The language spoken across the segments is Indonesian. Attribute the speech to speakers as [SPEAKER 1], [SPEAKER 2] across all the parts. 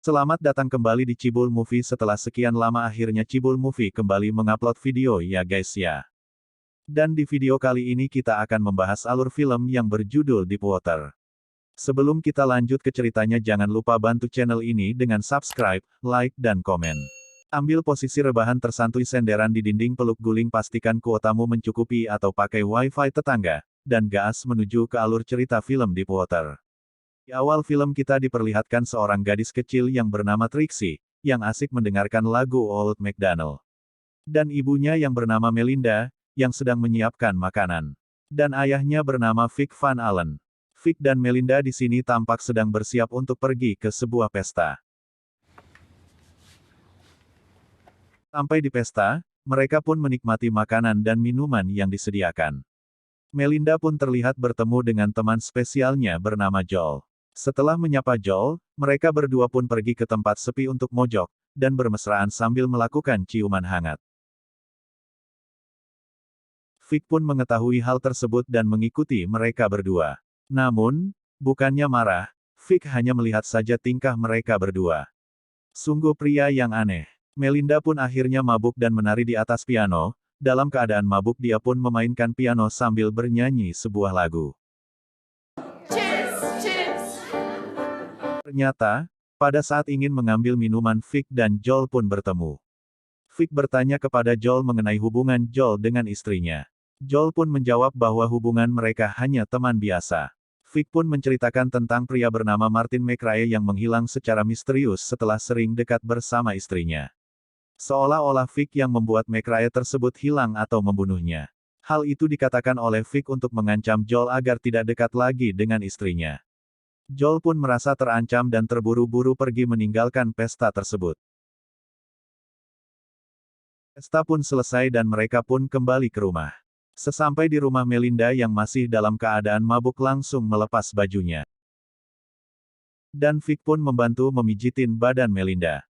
[SPEAKER 1] Selamat datang kembali di Cibul Movie. Setelah sekian lama akhirnya Cibul Movie kembali mengupload video ya guys ya. Dan di video kali ini kita akan membahas alur film yang berjudul Deepwater. Sebelum kita lanjut ke ceritanya jangan lupa bantu channel ini dengan subscribe, like dan komen. Ambil posisi rebahan tersantuy senderan di dinding peluk guling, pastikan kuotamu mencukupi atau pakai wifi tetangga, dan gas menuju ke alur cerita film Deepwater. Di awal film kita diperlihatkan seorang gadis kecil yang bernama Trixie, yang asik mendengarkan lagu Old MacDonald. Dan ibunya yang bernama Melinda, yang sedang menyiapkan makanan. Dan ayahnya bernama Vic Van Allen. Vic dan Melinda di sini tampak sedang bersiap untuk pergi ke sebuah pesta. Sampai di pesta, mereka pun menikmati makanan dan minuman yang disediakan. Melinda pun terlihat bertemu dengan teman spesialnya bernama Joel. Setelah menyapa Joel, mereka berdua pun pergi ke tempat sepi untuk mojok, dan bermesraan sambil melakukan ciuman hangat. Vic pun mengetahui hal tersebut dan mengikuti mereka berdua. Namun, bukannya marah, Vic hanya melihat saja tingkah mereka berdua. Sungguh pria yang aneh. Melinda pun akhirnya mabuk dan menari di atas piano. Dalam keadaan mabuk dia pun memainkan piano sambil bernyanyi sebuah lagu.
[SPEAKER 2] Cheers, cheers.
[SPEAKER 1] Ternyata, pada saat ingin mengambil minuman Vic dan Joel pun bertemu. Vic bertanya kepada Joel mengenai hubungan Joel dengan istrinya. Joel pun menjawab bahwa hubungan mereka hanya teman biasa. Vic pun menceritakan tentang pria bernama Martin McRae yang menghilang secara misterius setelah sering dekat bersama istrinya. Seolah-olah Vic yang membuat McRae tersebut hilang atau membunuhnya. Hal itu dikatakan oleh Vic untuk mengancam Joel agar tidak dekat lagi dengan istrinya. Joel pun merasa terancam dan terburu-buru pergi meninggalkan pesta tersebut. Pesta pun selesai dan mereka pun kembali ke rumah. Sesampai di rumah Melinda yang masih dalam keadaan mabuk langsung melepas bajunya. Dan Vic pun membantu memijitin badan Melinda.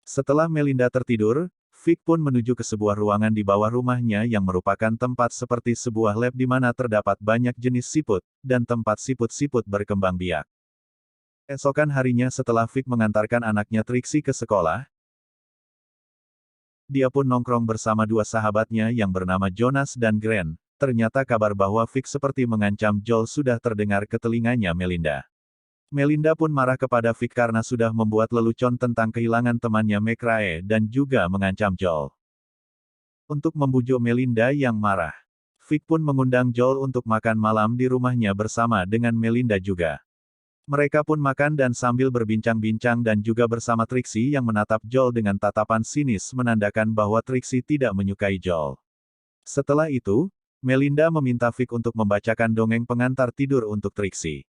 [SPEAKER 1] Setelah Melinda tertidur, Vic pun menuju ke sebuah ruangan di bawah rumahnya yang merupakan tempat seperti sebuah lab di mana terdapat banyak jenis siput, dan tempat siput-siput berkembang biak. Esokan harinya setelah Vic mengantarkan anaknya Trixie ke sekolah, dia pun nongkrong bersama dua sahabatnya yang bernama Jonas dan Grant. Ternyata kabar bahwa Vic seperti mengancam Joel sudah terdengar ke telinganya Melinda. Melinda pun marah kepada Vic karena sudah membuat lelucon tentang kehilangan temannya McRae dan juga mengancam Joel. Untuk membujuk Melinda yang marah, Vic pun mengundang Joel untuk makan malam di rumahnya bersama dengan Melinda juga. Mereka pun makan dan sambil berbincang-bincang dan juga bersama Trixie yang menatap Joel dengan tatapan sinis menandakan bahwa Trixie tidak menyukai Joel. Setelah itu, Melinda meminta Vic untuk membacakan dongeng pengantar tidur untuk Trixie.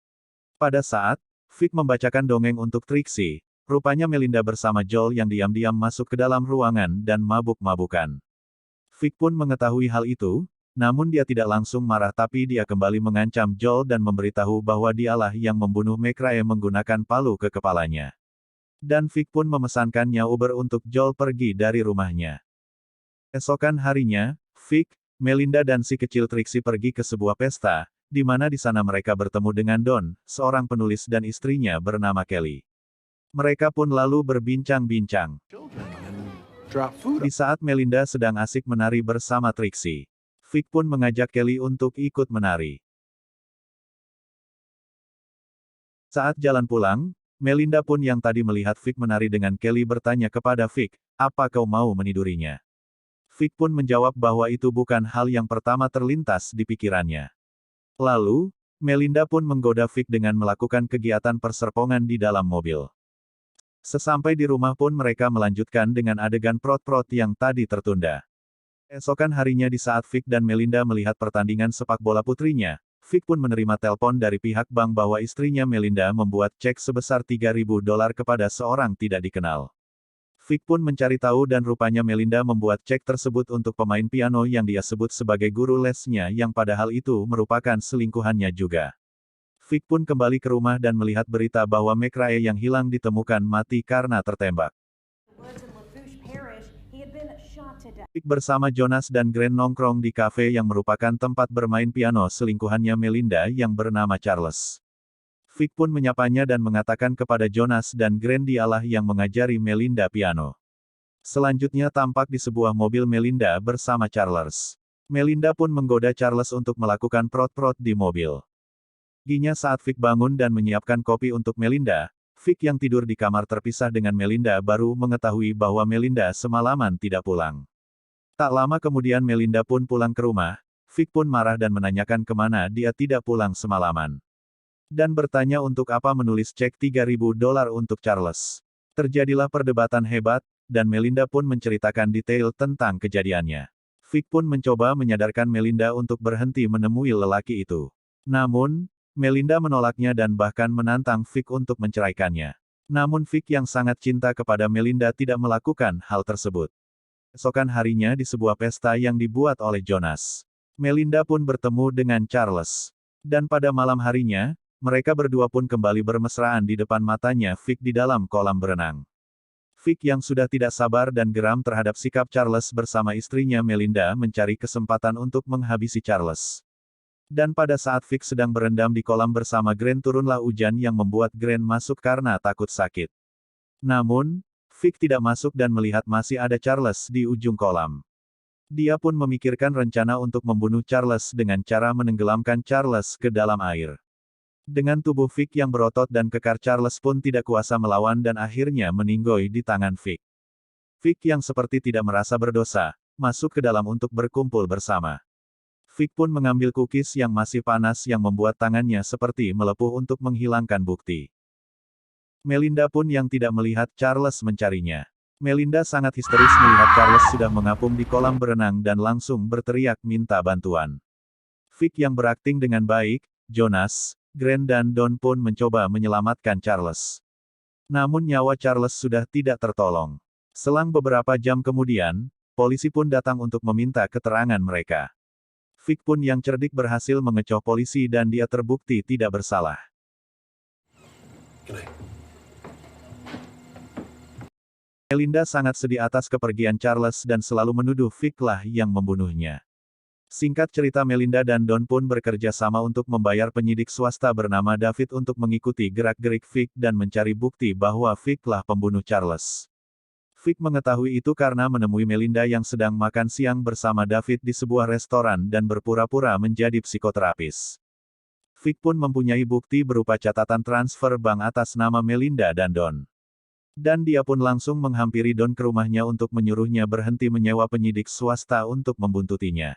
[SPEAKER 1] Pada saat Vic membacakan dongeng untuk Trixie, rupanya Melinda bersama Joel yang diam-diam masuk ke dalam ruangan dan mabuk-mabukan. Vic pun mengetahui hal itu, namun dia tidak langsung marah tapi dia kembali mengancam Joel dan memberitahu bahwa dialah yang membunuh McRae menggunakan palu ke kepalanya. Dan Vic pun memesankannya Uber untuk Joel pergi dari rumahnya. Esokan harinya, Vic, Melinda dan si kecil Trixie pergi ke sebuah pesta, di mana di sana mereka bertemu dengan Don, seorang penulis dan istrinya bernama Kelly. Mereka pun lalu berbincang-bincang. Di saat Melinda sedang asik menari bersama Trixie, Vic pun mengajak Kelly untuk ikut menari. Saat jalan pulang, Melinda pun yang tadi melihat Vic menari dengan Kelly bertanya kepada Vic, "Apa kau mau menidurinya?" Vic pun menjawab bahwa itu bukan hal yang pertama terlintas di pikirannya. Lalu, Melinda pun menggoda Vic dengan melakukan kegiatan perserpongan di dalam mobil. Sesampai di rumah pun mereka melanjutkan dengan adegan prot-prot yang tadi tertunda. Esokan harinya di saat Vic dan Melinda melihat pertandingan sepak bola putrinya, Vic pun menerima telepon dari pihak bank bahwa istrinya Melinda membuat cek sebesar $3.000 kepada seorang tidak dikenal. Vic pun mencari tahu dan rupanya Melinda membuat cek tersebut untuk pemain piano yang dia sebut sebagai guru lesnya yang padahal itu merupakan selingkuhannya juga. Vic pun kembali ke rumah dan melihat berita bahwa McRae yang hilang ditemukan mati karena tertembak. Vic bersama Jonas dan Grant nongkrong di kafe yang merupakan tempat bermain piano selingkuhannya Melinda yang bernama Charles. Vic pun menyapanya dan mengatakan kepada Jonas dan Gren dialah yang mengajari Melinda piano. Selanjutnya tampak di sebuah mobil Melinda bersama Charles. Melinda pun menggoda Charles untuk melakukan prot-prot di mobil. Paginya saat Vic bangun dan menyiapkan kopi untuk Melinda, Vic yang tidur di kamar terpisah dengan Melinda baru mengetahui bahwa Melinda semalaman tidak pulang. Tak lama kemudian Melinda pun pulang ke rumah. Vic pun marah dan menanyakan kemana dia tidak pulang semalaman. Dan bertanya untuk apa menulis cek $3.000 untuk Charles. Terjadilah perdebatan hebat, dan Melinda pun menceritakan detail tentang kejadiannya. Vic pun mencoba menyadarkan Melinda untuk berhenti menemui lelaki itu. Namun, Melinda menolaknya dan bahkan menantang Vic untuk menceraikannya. Namun Vic yang sangat cinta kepada Melinda tidak melakukan hal tersebut. Esokan harinya di sebuah pesta yang dibuat oleh Jonas, Melinda pun bertemu dengan Charles. Dan pada malam harinya, mereka berdua pun kembali bermesraan di depan matanya Vic di dalam kolam berenang. Vic yang sudah tidak sabar dan geram terhadap sikap Charles bersama istrinya Melinda mencari kesempatan untuk menghabisi Charles. Dan pada saat Vic sedang berendam di kolam bersama Gren turunlah hujan yang membuat Gren masuk karena takut sakit. Namun, Vic tidak masuk dan melihat masih ada Charles di ujung kolam. Dia pun memikirkan rencana untuk membunuh Charles dengan cara menenggelamkan Charles ke dalam air. Dengan tubuh Vic yang berotot dan kekar Charles pun tidak kuasa melawan dan akhirnya meninggoy di tangan Vic. Vic yang seperti tidak merasa berdosa, masuk ke dalam untuk berkumpul bersama. Vic pun mengambil cookies yang masih panas yang membuat tangannya seperti melepuh untuk menghilangkan bukti. Melinda pun yang tidak melihat Charles mencarinya. Melinda sangat histeris melihat Charles sudah mengapung di kolam berenang dan langsung berteriak minta bantuan. Vic yang berakting dengan baik, Jonas, Gren dan Don pun mencoba menyelamatkan Charles. Namun nyawa Charles sudah tidak tertolong. Selang beberapa jam kemudian, polisi pun datang untuk meminta keterangan mereka. Vic pun yang cerdik berhasil mengecoh polisi dan dia terbukti tidak bersalah. Melinda sangat sedih atas kepergian Charles dan selalu menuduh Vic lah yang membunuhnya. Singkat cerita Melinda dan Don pun bekerja sama untuk membayar penyidik swasta bernama David untuk mengikuti gerak-gerik Vic dan mencari bukti bahwa Vic lah pembunuh Charles. Vic mengetahui itu karena menemui Melinda yang sedang makan siang bersama David di sebuah restoran dan berpura-pura menjadi psikoterapis. Vic pun mempunyai bukti berupa catatan transfer bank atas nama Melinda dan Don. Dan dia pun langsung menghampiri Don ke rumahnya untuk menyuruhnya berhenti menyewa penyidik swasta untuk membuntutinya.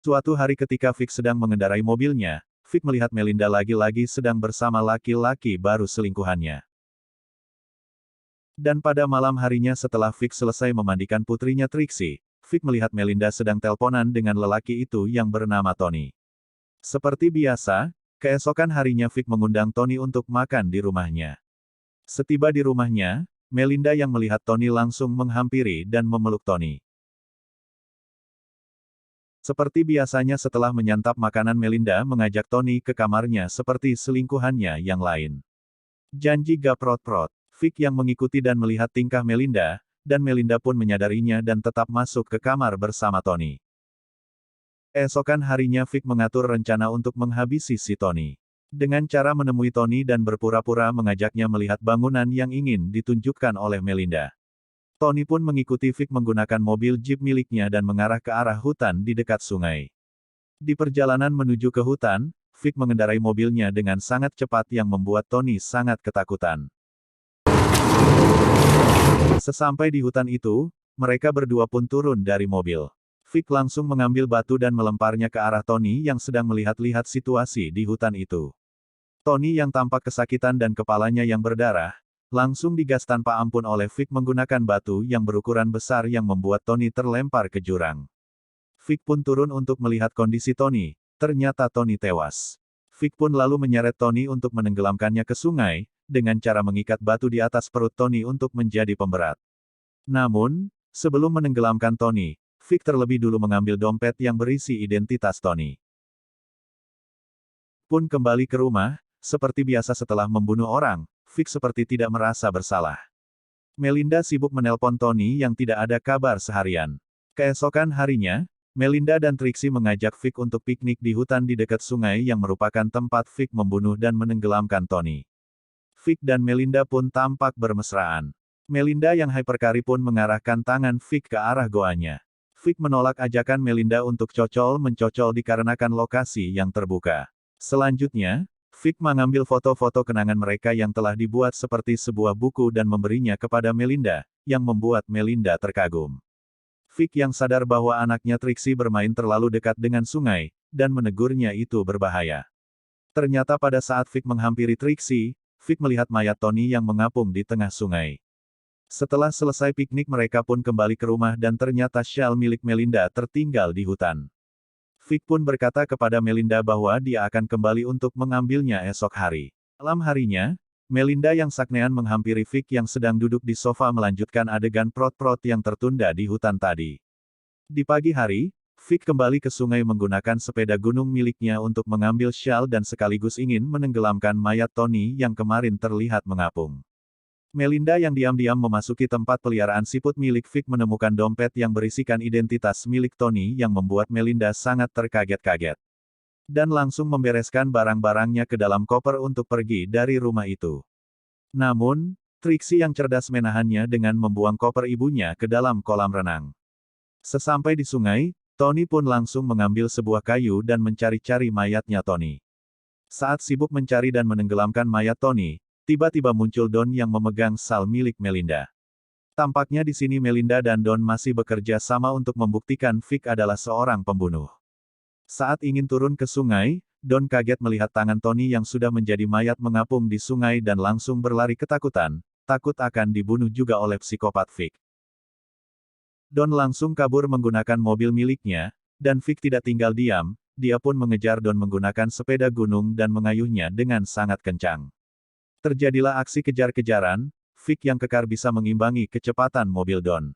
[SPEAKER 1] Suatu hari ketika Vic sedang mengendarai mobilnya, Vic melihat Melinda lagi-lagi sedang bersama laki-laki baru selingkuhannya. Dan pada malam harinya setelah Vic selesai memandikan putrinya Trixie, Vic melihat Melinda sedang teleponan dengan lelaki itu yang bernama Tony. Seperti biasa, keesokan harinya Vic mengundang Tony untuk makan di rumahnya. Setiba di rumahnya, Melinda yang melihat Tony langsung menghampiri dan memeluk Tony. Seperti biasanya setelah menyantap makanan Melinda mengajak Tony ke kamarnya seperti selingkuhannya yang lain. Janji gak prot-prot. Vic yang mengikuti dan melihat tingkah Melinda, dan Melinda pun menyadarinya dan tetap masuk ke kamar bersama Tony. Esokan harinya Vic mengatur rencana untuk menghabisi si Tony. Dengan cara menemui Tony dan berpura-pura mengajaknya melihat bangunan yang ingin ditunjukkan oleh Melinda. Tony pun mengikuti Vic menggunakan mobil jeep miliknya dan mengarah ke arah hutan di dekat sungai. Di perjalanan menuju ke hutan, Vic mengendarai mobilnya dengan sangat cepat yang membuat Tony sangat ketakutan. Sesampai di hutan itu, mereka berdua pun turun dari mobil. Vic langsung mengambil batu dan melemparnya ke arah Tony yang sedang melihat-lihat situasi di hutan itu. Tony yang tampak kesakitan dan kepalanya yang berdarah, langsung digas tanpa ampun oleh Vic menggunakan batu yang berukuran besar yang membuat Tony terlempar ke jurang. Vic pun turun untuk melihat kondisi Tony, ternyata Tony tewas. Vic pun lalu menyeret Tony untuk menenggelamkannya ke sungai, dengan cara mengikat batu di atas perut Tony untuk menjadi pemberat. Namun, sebelum menenggelamkan Tony, Vic terlebih dulu mengambil dompet yang berisi identitas Tony. Pun kembali ke rumah, seperti biasa setelah membunuh orang, Vic seperti tidak merasa bersalah. Melinda sibuk menelpon Tony yang tidak ada kabar seharian. Keesokan harinya, Melinda dan Trixie mengajak Vic untuk piknik di hutan di dekat sungai yang merupakan tempat Vic membunuh dan menenggelamkan Tony. Vic dan Melinda pun tampak bermesraan. Melinda yang hyperkari pun mengarahkan tangan Vic ke arah goanya. Vic menolak ajakan Melinda untuk cocol-mencocol dikarenakan lokasi yang terbuka. Selanjutnya, Vic mengambil foto-foto kenangan mereka yang telah dibuat seperti sebuah buku dan memberinya kepada Melinda, yang membuat Melinda terkagum. Vic yang sadar bahwa anaknya Trixie bermain terlalu dekat dengan sungai, dan menegurnya itu berbahaya. Ternyata pada saat Vic menghampiri Trixie, Vic melihat mayat Tony yang mengapung di tengah sungai. Setelah selesai piknik mereka pun kembali ke rumah dan ternyata shawl milik Melinda tertinggal di hutan. Vic pun berkata kepada Melinda bahwa dia akan kembali untuk mengambilnya esok hari. Malam harinya, Melinda yang saknean menghampiri Vic yang sedang duduk di sofa melanjutkan adegan prot-prot yang tertunda di hutan tadi. Di pagi hari, Vic kembali ke sungai menggunakan sepeda gunung miliknya untuk mengambil shawl dan sekaligus ingin menenggelamkan mayat Tony yang kemarin terlihat mengapung. Melinda yang diam-diam memasuki tempat peliharaan siput milik Vic menemukan dompet yang berisikan identitas milik Tony yang membuat Melinda sangat terkaget-kaget. Dan langsung membereskan barang-barangnya ke dalam koper untuk pergi dari rumah itu. Namun, Trixie yang cerdas menahannya dengan membuang koper ibunya ke dalam kolam renang. Sesampai di sungai, Tony pun langsung mengambil sebuah kayu dan mencari-cari mayatnya Tony. Saat sibuk mencari dan menenggelamkan mayat Tony, tiba-tiba muncul Don yang memegang shawl milik Melinda. Tampaknya di sini Melinda dan Don masih bekerja sama untuk membuktikan Vic adalah seorang pembunuh. Saat ingin turun ke sungai, Don kaget melihat tangan Tony yang sudah menjadi mayat mengapung di sungai dan langsung berlari ketakutan, takut akan dibunuh juga oleh psikopat Vic. Don langsung kabur menggunakan mobil miliknya, dan Vic tidak tinggal diam, dia pun mengejar Don menggunakan sepeda gunung dan mengayuhnya dengan sangat kencang. Terjadilah aksi kejar-kejaran, Vic yang kekar bisa mengimbangi kecepatan mobil Don.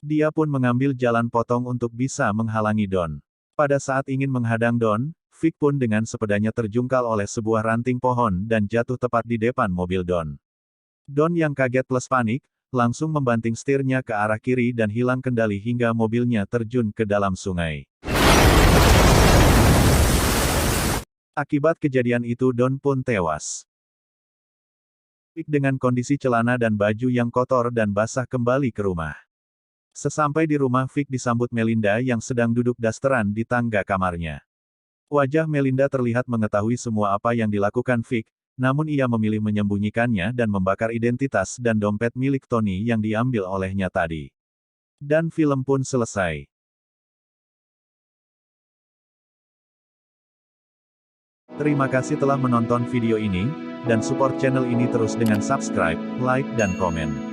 [SPEAKER 1] Dia pun mengambil jalan potong untuk bisa menghalangi Don. Pada saat ingin menghadang Don, Vic pun dengan sepedanya terjungkal oleh sebuah ranting pohon dan jatuh tepat di depan mobil Don. Don yang kaget plus panik, langsung membanting setirnya ke arah kiri dan hilang kendali hingga mobilnya terjun ke dalam sungai. Akibat kejadian itu Don pun tewas. Vic dengan kondisi celana dan baju yang kotor dan basah kembali ke rumah. Sesampai di rumah Vic disambut Melinda yang sedang duduk dasteran di tangga kamarnya. Wajah Melinda terlihat mengetahui semua apa yang dilakukan Vic, namun ia memilih menyembunyikannya dan membakar identitas dan dompet milik Tony yang diambil olehnya tadi. Dan film pun selesai. Terima kasih telah menonton video ini, dan support channel ini terus dengan subscribe, like dan komen.